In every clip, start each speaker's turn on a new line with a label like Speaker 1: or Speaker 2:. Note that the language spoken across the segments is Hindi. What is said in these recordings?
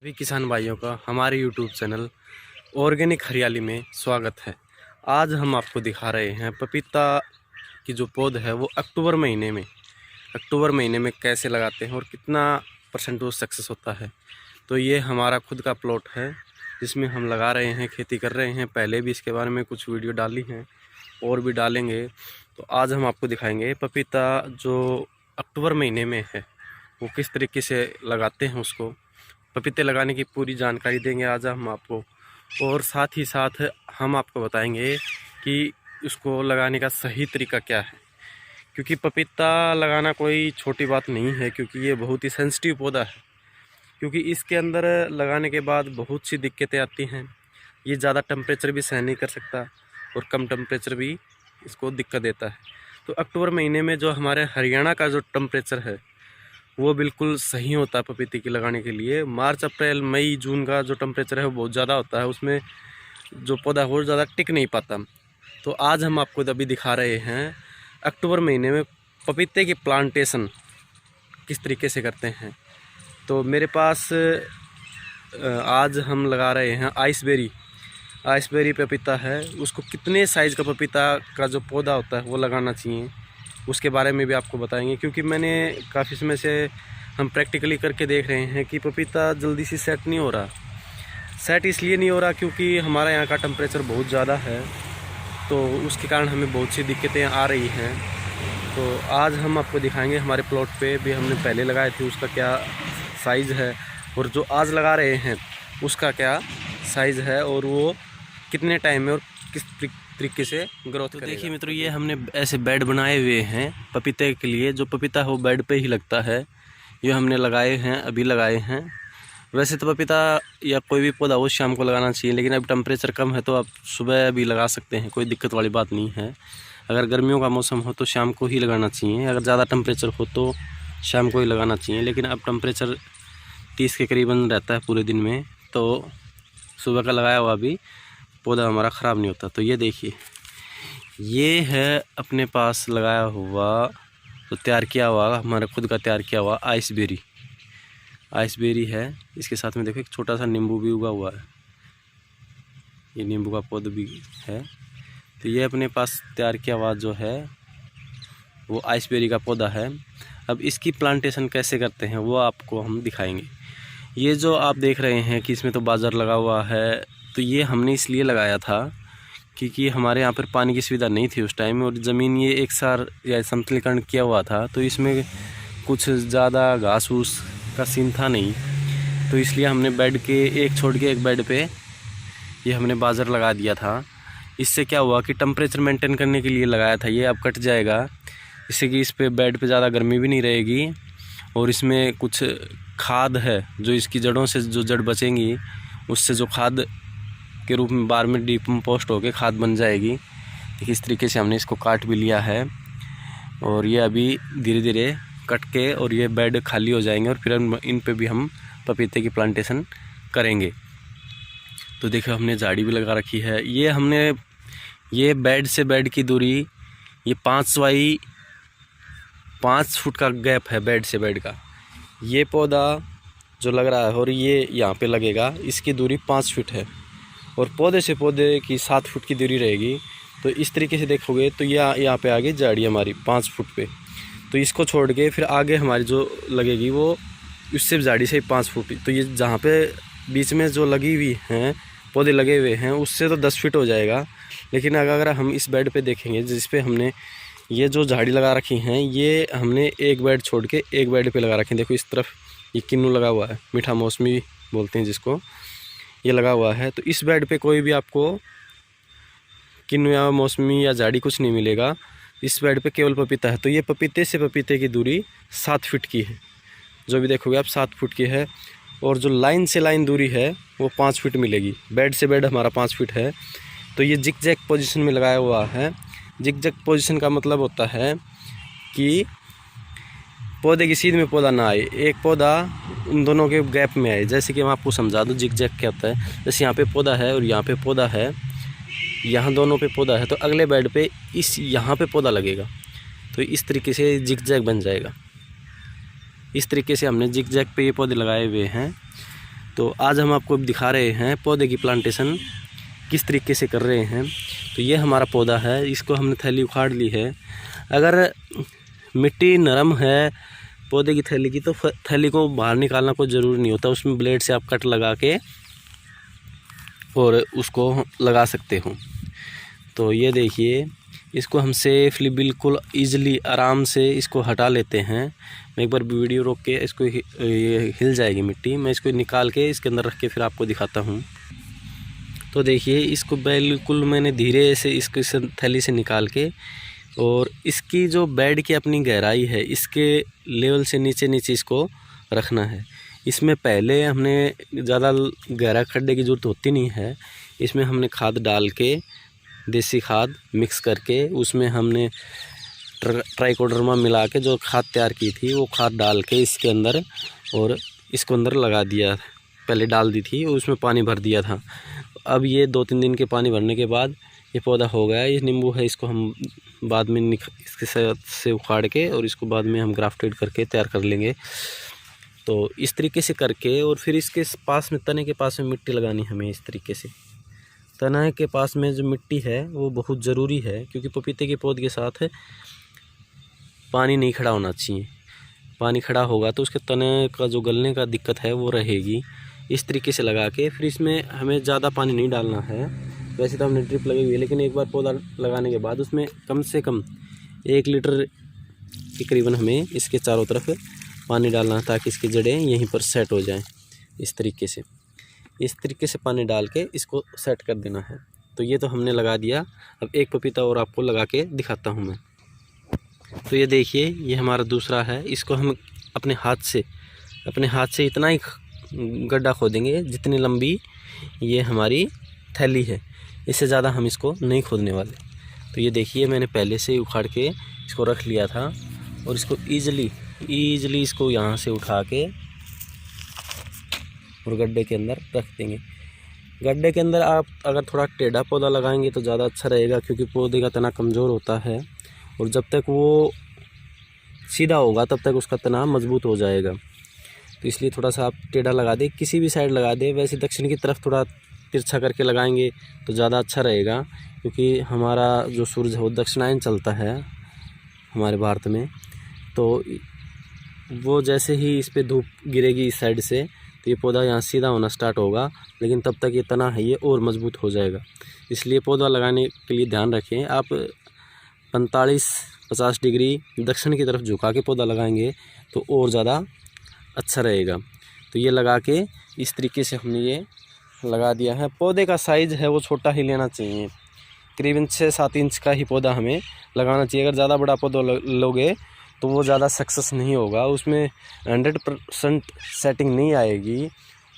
Speaker 1: सभी किसान भाइयों का हमारे YouTube चैनल ऑर्गेनिक हरियाली में स्वागत है। आज हम आपको दिखा रहे हैं पपीता की जो पौध है वो अक्टूबर महीने में कैसे लगाते हैं और कितना % वो सक्सेस होता है। तो ये हमारा खुद का प्लॉट है जिसमें हम लगा रहे हैं, खेती कर रहे हैं। पहले भी इसके बारे में कुछ वीडियो डाली हैं और भी डालेंगे। तो आज हम आपको दिखाएंगे पपीता जो अक्टूबर महीने में है वो किस तरीके से लगाते हैं। उसको पपीते लगाने की पूरी जानकारी देंगे आज हम आपको, और साथ ही साथ हम आपको बताएंगे कि उसको लगाने का सही तरीका क्या है। क्योंकि पपीता लगाना कोई छोटी बात नहीं है, क्योंकि ये बहुत ही सेंसिटिव पौधा है। क्योंकि इसके अंदर लगाने के बाद बहुत सी दिक्कतें आती हैं। ये ज़्यादा टेम्परेचर भी सहन नहीं कर सकता और कम टेम्परेचर भी इसको दिक्कत देता है। तो अक्टूबर महीने में जो हमारे हरियाणा का जो टेम्परेचर है वो बिल्कुल सही होता है पपीते की लगाने के लिए। मार्च, अप्रैल, मई, जून का जो टेम्परेचर है वो बहुत ज़्यादा होता है, उसमें जो पौधा है वो ज़्यादा टिक नहीं पाता। तो आज हम आपको अभी दिखा रहे हैं अक्टूबर महीने में पपीते की प्लांटेशन किस तरीके से करते हैं। तो मेरे पास आज हम लगा रहे हैं आइसबेरी पपीता है। उसको कितने साइज़ का पपीता का जो पौधा होता है वो लगाना चाहिए उसके बारे में भी आपको बताएंगे। क्योंकि मैंने काफ़ी समय से हम प्रैक्टिकली करके देख रहे हैं कि पपीता जल्दी से सेट नहीं हो रहा। सेट इसलिए नहीं हो रहा क्योंकि हमारे यहाँ का टेम्परेचर बहुत ज़्यादा है, तो उसके कारण हमें बहुत सी दिक्कतें आ रही हैं। तो आज हम आपको दिखाएंगे हमारे प्लॉट पे भी हमने पहले लगाए थे उसका क्या साइज़ है, और जो आज लगा रहे हैं उसका क्या साइज़ है, और वो कितने टाइम में और किस तरीके से ग्रोथ करेगा। देखिए मित्रों, ये हमने ऐसे बेड बनाए हुए हैं पपीते के लिए। जो पपीता है वो बेड पे ही लगता है। ये हमने लगाए हैं, अभी लगाए हैं। वैसे तो पपीता या कोई भी पौधा वो शाम को लगाना चाहिए, लेकिन अब टेम्परेचर कम है तो आप सुबह भी लगा सकते हैं, कोई दिक्कत वाली बात नहीं है। अगर गर्मियों का मौसम हो तो शाम को ही लगाना चाहिए, अगर ज़्यादा टेम्परेचर हो तो शाम को ही लगाना चाहिए। लेकिन अब टेम्परेचर 30 के करीबन रहता है पूरे दिन में, तो सुबह का लगाया हुआ भी पौधा हमारा ख़राब नहीं होता। तो ये देखिए, ये है अपने पास लगाया हुआ, तो तैयार किया हुआ, हमारा खुद का तैयार किया हुआ आइसबेरी है। इसके साथ में देखो एक छोटा सा नींबू भी उगा हुआ है, ये नींबू का पौधा भी है। तो ये अपने पास तैयार किया हुआ जो है वो आइसबेरी का पौधा है। अब इसकी प्लांटेशन कैसे करते हैं वो आपको हम दिखाएंगे। ये जो आप देख रहे हैं कि इसमें तो बाजार लगा हुआ है, तो ये हमने इसलिए लगाया था क्योंकि हमारे यहाँ पर पानी की सुविधा नहीं थी उस टाइम, और ज़मीन ये एक सार या समतलीकरण किया हुआ था, तो इसमें कुछ ज़्यादा घास फूस का सीन था नहीं। तो इसलिए हमने बेड के एक छोड़ के एक बेड पे ये हमने बाजार लगा दिया था। इससे क्या हुआ कि टेम्परेचर मेंटेन करने के लिए लगाया था, ये अब कट जाएगा, इससे कि इस पे बेड पे ज़्यादा गर्मी भी नहीं रहेगी। और इसमें कुछ खाद है जो इसकी जड़ों से जो जड़ बचेंगी उससे जो खाद के रूप में बार में डिकम्पोस्ट होकर खाद बन जाएगी। इस तरीके से हमने इसको काट भी लिया है, और ये अभी धीरे धीरे कट के और ये बेड खाली हो जाएंगे, और फिर इन पे भी हम पपीते की प्लांटेशन करेंगे। तो देखो हमने झाड़ी भी लगा रखी है। ये बेड से बेड की दूरी ये 5 फुट का गैप है बेड से बेड का। ये पौधा जो लग रहा है और ये यहाँ पे लगेगा, इसकी दूरी 5 फुट है, और पौधे से पौधे की 7 फुट की दूरी रहेगी। तो इस तरीके से देखोगे तो यहाँ पे आगे झाड़ी हमारी 5 फुट पे, तो इसको छोड़ के फिर आगे हमारी जो लगेगी वो उससे झाड़ी से 5 फुट। तो ये जहाँ पे बीच में जो लगी हुई हैं पौधे लगे हुए हैं उससे तो 10 फीट हो जाएगा। लेकिन अगर हम इस बेड पे देखेंगे जिस पे हमने ये जो झाड़ी लगा रखी हैं, ये हमने एक बेड छोड़ के एक बेड पे लगा रखे हैं। देखो इस तरफ ये किन्नू लगा हुआ है, मीठा मौसमी बोलते हैं जिसको, ये लगा हुआ है। तो इस बेड पे कोई भी आपको किन्नू या मौसमी या झाड़ी कुछ नहीं मिलेगा, इस बेड पे केवल पपीता है। तो ये पपीते से पपीते की दूरी 7 फीट की है, जो भी देखोगे आप 7 फुट की है। और जो लाइन से लाइन दूरी है वो 5 फीट मिलेगी। बेड से बेड हमारा 5 फीट है। तो ये जिग जैग पोजिशन में लगाया हुआ है। जिग जैग पोजिशन का मतलब होता है कि पौधे की सीध में पौधा ना आए, एक पौधा उन दोनों के गैप में आए। जैसे कि मैं आपको समझा दूँ जिग जैग क्या होता है। जैसे यहाँ पे पौधा है और यहाँ पे पौधा है, यहाँ दोनों पे पौधा है, तो अगले बेड पे यहाँ पे पौधा लगेगा, तो इस तरीके से जिग जैग बन जाएगा। इस तरीके से हमने जिग जैग पे ये पौधे लगाए हुए हैं। तो आज हम आपको दिखा रहे हैं पौधे की प्लांटेशन किस तरीके से कर रहे हैं। तो ये हमारा पौधा है, इसको हमने थैली उखाड़ ली है। अगर मिट्टी नरम है पौधे की थैली की तो थैली को बाहर निकालना कोई ज़रूरी नहीं होता, उसमें ब्लेड से आप कट लगा के और उसको लगा सकते हो। तो ये देखिए, इसको हम सेफली बिल्कुल ईज़िली आराम से इसको हटा लेते हैं। मैं एक बार वीडियो रोक के इसको हिल जाएगी मिट्टी, मैं इसको निकाल के इसके अंदर रख के फिर आपको दिखाता हूँ। तो देखिए, इसको बिल्कुल मैंने धीरे से इसको इस थैली से निकाल के, और इसकी जो बेड की अपनी गहराई है इसके लेवल से नीचे नीचे इसको रखना है। इसमें पहले हमने ज़्यादा गहरा खड्डे की ज़रूरत होती नहीं है। इसमें हमने खाद डाल के, देसी खाद मिक्स करके, उसमें हमने ट्राइकोडर्मा मिला के जो खाद तैयार की थी वो खाद डाल के इसके अंदर, और इसको अंदर लगा दिया। पहले डाल दी थी और उसमें पानी भर दिया था। अब ये 2-3 दिन के पानी भरने के बाद ये पौधा हो गया। ये नींबू है, इसको हम बाद में इसके से उखाड़ के और इसको बाद में हम ग्राफ्टेड करके तैयार कर लेंगे। तो इस तरीके से करके, और फिर इसके पास में तने के पास में मिट्टी लगानी हमें इस तरीके से। तना के पास में जो मिट्टी है वो बहुत ज़रूरी है, क्योंकि पपीते के पौधे के साथ पानी नहीं खड़ा होना चाहिए। पानी खड़ा होगा तो उसके तने का जो गलने का दिक्कत है वो रहेगी। इस तरीके से लगा के फिर इसमें हमें ज़्यादा पानी नहीं डालना है। वैसे तो हमने ड्रिप लगी हुई है, लेकिन एक बार पौधा लगाने के बाद उसमें कम से कम 1 लीटर के करीबन हमें इसके चारों तरफ पानी डालना है, ताकि इसकी जड़ें यहीं पर सेट हो जाएं। इस तरीके से पानी डाल के इसको सेट कर देना है। तो ये तो हमने लगा दिया। अब एक पपीता और आपको लगा के दिखाता हूँ मैं। तो ये देखिए, ये हमारा दूसरा है। इसको हम अपने हाथ से इतना ही गड्ढा खोदेंगे जितनी लंबी ये हमारी थैली है, इससे ज़्यादा हम इसको नहीं खोदने वाले। तो ये देखिए, मैंने पहले से ही उखाड़ के इसको रख लिया था, और इसको ईज़िली इसको यहाँ से उठा के और गड्ढे के अंदर रख देंगे। गड्ढे के अंदर आप अगर थोड़ा टेढ़ा पौधा लगाएंगे तो ज़्यादा अच्छा रहेगा, क्योंकि पौधे का तना कमज़ोर होता है, और जब तक वो सीधा होगा तब तक उसका तना मजबूत हो जाएगा। तो इसलिए थोड़ा सा आप टेढ़ा लगा दें, किसी भी साइड लगा दें। वैसे दक्षिण की तरफ थोड़ा तिरछा करके लगाएंगे तो ज़्यादा अच्छा रहेगा, क्योंकि हमारा जो सूरज है वो दक्षिणायन चलता है हमारे भारत में। तो वो जैसे ही इस पर धूप गिरेगी इस साइड से, तो ये पौधा यहाँ सीधा होना स्टार्ट होगा, लेकिन तब तक ये तना है ये और मजबूत हो जाएगा। इसलिए पौधा लगाने के लिए ध्यान रखें। आप 45-50 डिग्री दक्षिण की तरफ झुका के पौधा लगाएंगे तो और ज़्यादा अच्छा रहेगा। तो ये लगा के इस तरीके से हमने ये लगा दिया है। पौधे का साइज़ है वो छोटा ही लेना चाहिए, करीबन 6-7 इंच का ही पौधा हमें लगाना चाहिए। अगर ज़्यादा बड़ा पौधा लोगे तो वो ज़्यादा सक्सेस नहीं होगा, उसमें 100% सेटिंग नहीं आएगी,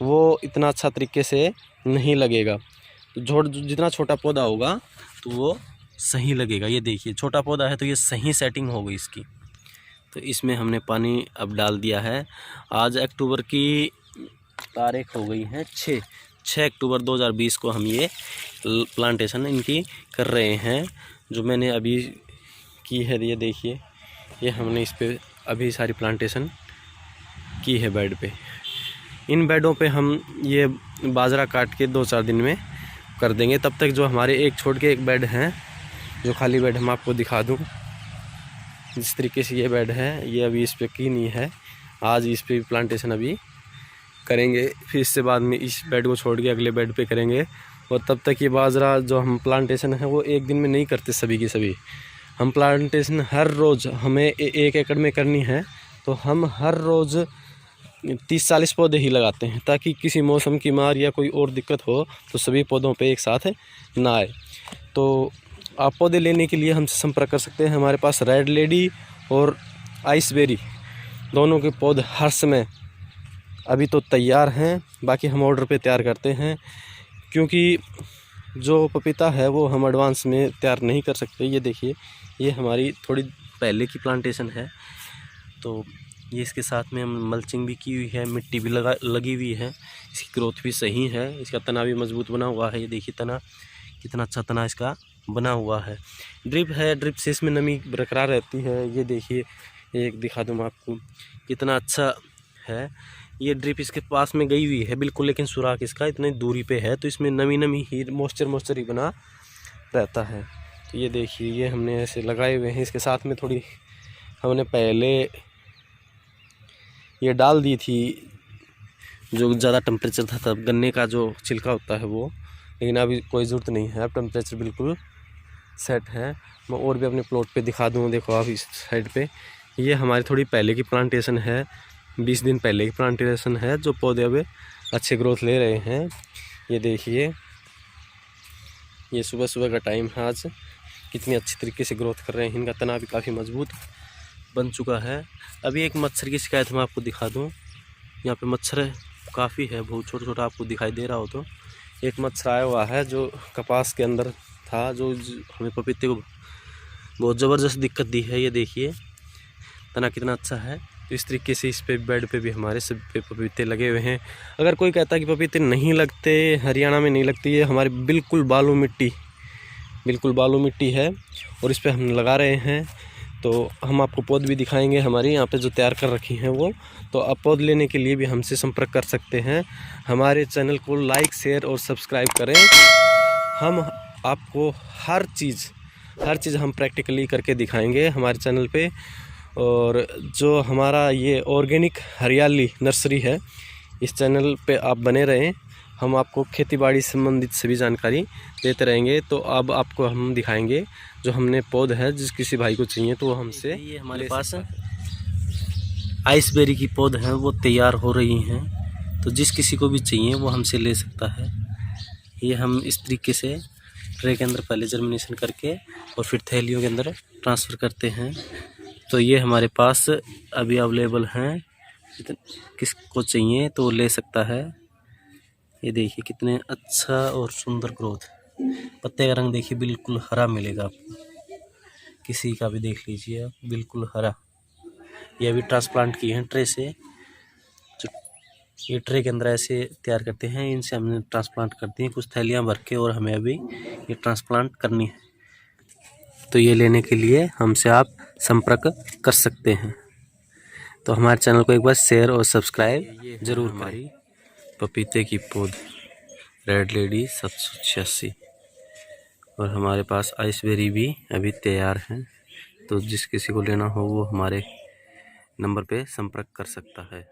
Speaker 1: वो इतना अच्छा तरीके से नहीं लगेगा। तो जितना छोटा पौधा होगा तो वो सही लगेगा। ये देखिए, छोटा पौधा है तो ये सही सेटिंग होगी इसकी। तो इसमें हमने पानी अब डाल दिया है। आज अक्टूबर की तारीख हो गई है 6 अक्टूबर 2020 को हम ये प्लांटेशन इनकी कर रहे हैं, जो मैंने अभी की है। ये देखिए, ये हमने इस पे अभी सारी प्लांटेशन की है बेड पे। इन बेडों पे हम ये बाजरा काट के 2-4 दिन में कर देंगे। तब तक जो हमारे एक छोड़ के एक बेड हैं, जो खाली बेड हम आपको दिखा दूँ। जिस तरीके से ये बेड है, ये अभी इस पे की नहीं है। आज इस पे प्लांटेशन अभी करेंगे, फिर इससे बाद में इस बेड को छोड़ के अगले बेड पे करेंगे। और तब तक ये बाजरा जो हम प्लांटेशन है वो एक दिन में नहीं करते सभी की सभी। हम प्लांटेशन हर रोज़ हमें 1 एकड़ में करनी है, तो हम हर रोज़ 30-40 पौधे ही लगाते हैं, ताकि किसी मौसम की मार या कोई और दिक्कत हो तो सभी पौधों पे एक साथ ना आए। तो आप पौधे लेने के लिए हमसे संपर्क कर सकते हैं। हमारे पास रेड लेडी और आइसबेरी दोनों के पौधे हर समय अभी तो तैयार हैं, बाकी हम ऑर्डर पे तैयार करते हैं, क्योंकि जो पपीता है वो हम एडवांस में तैयार नहीं कर सकते। ये देखिए, ये हमारी थोड़ी पहले की प्लांटेशन है, तो ये इसके साथ में हम मल्चिंग भी की हुई है, मिट्टी भी लगी हुई है। इसकी ग्रोथ भी सही है, इसका तना भी मजबूत बना हुआ है। ये देखिए तना, कितना अच्छा तना इसका बना हुआ है। ड्रिप है, ड्रिप से इसमें नमी बरकरार रहती है। ये देखिए, एक दिखा दूँ मैं आपको, कितना अच्छा है। ये ड्रिप इसके पास में गई हुई है बिल्कुल, लेकिन सुराख इसका इतनी दूरी पे है तो इसमें नमी नमी ही मॉइस्चर ही बना रहता है। तो ये देखिए, ये हमने ऐसे लगाए हुए हैं। इसके साथ में थोड़ी हमने पहले ये डाल दी थी, जो ज़्यादा टेम्परेचर था तब गन्ने का जो छिलका होता है वो, लेकिन अभी कोई ज़रूरत नहीं है, अब टेम्परेचर बिल्कुल सेट है। मैं और भी अपने प्लॉट पे दिखा दूँ। देखो आप इस साइड पे, ये हमारी थोड़ी पहले की प्लांटेशन है, 20 दिन पहले की प्लांटेशन है, जो पौधे अब अच्छे ग्रोथ ले रहे हैं। ये देखिए, ये सुबह सुबह का टाइम है आज, कितनी अच्छी तरीके से ग्रोथ कर रहे हैं। इनका तना भी काफ़ी मजबूत बन चुका है। अभी एक मच्छर की शिकायत मैं आपको दिखा दूँ। यहाँ पे मच्छर काफ़ी है, बहुत छोटा छोटा आपको दिखाई दे रहा हो तो। एक मच्छर आया हुआ है जो कपास के अंदर था, जो हमें पपीते को बहुत ज़बरदस्त दिक्कत दी है। ये देखिए तना कितना अच्छा है। तो इस तरीके से इस पे बेड पे भी हमारे सब पे पपीते लगे हुए हैं। अगर कोई कहता है कि पपीते नहीं लगते, हरियाणा में नहीं लगती, है हमारी बिल्कुल बालू मिट्टी है और इस पे हम लगा रहे हैं। तो हम आपको पौध भी दिखाएंगे हमारी यहाँ पे जो तैयार कर रखी हैं वो। तो आप पौध लेने के लिए भी हमसे संपर्क कर सकते हैं। हमारे चैनल को लाइक, शेयर और सब्सक्राइब करें। हम आपको हर चीज़ हम प्रैक्टिकली करके दिखाएंगे हमारे चैनल पे। और जो हमारा ये ऑर्गेनिक हरियाली नर्सरी है, इस चैनल पे आप बने रहें। हम आपको खेतीबाड़ी संबंधित सभी जानकारी देते रहेंगे। तो अब आपको हम दिखाएंगे जो हमने पौध है, जिस किसी भाई को चाहिए तो वो हमसे, ये हमारे पास आइसबेरी की पौध है वो तैयार हो रही हैं। तो जिस किसी को भी चाहिए वो हमसे ले सकता है। ये हम इस तरीके से ट्रे के अंदर पहले जर्मिनेशन करके और फिर थैलियों के अंदर ट्रांसफ़र करते हैं। तो ये हमारे पास अभी अवेलेबल हैं, किसको चाहिए तो वो ले सकता है। ये देखिए कितने अच्छा और सुंदर ग्रोथ, पत्ते का रंग देखिए बिल्कुल हरा मिलेगा आपको, किसी का भी देख लीजिए आप, बिल्कुल हरा। ये अभी ट्रांसप्लांट किए हैं ट्रे से, जो ये ट्रे के अंदर ऐसे तैयार करते हैं, इनसे हमने ट्रांसप्लांट कर दिए कुछ थैलियाँ भर के, और हमें अभी ये ट्रांसप्लांट करनी है। तो ये लेने के लिए हमसे आप संपर्क कर सकते हैं। तो हमारे चैनल को एक बार शेयर और सब्सक्राइब जरूर करें। पपीते की पौध रेड लेडी 786, और हमारे पास आइसबेरी भी अभी तैयार हैं। तो जिस किसी को लेना हो वो हमारे नंबर पे संपर्क कर सकता है।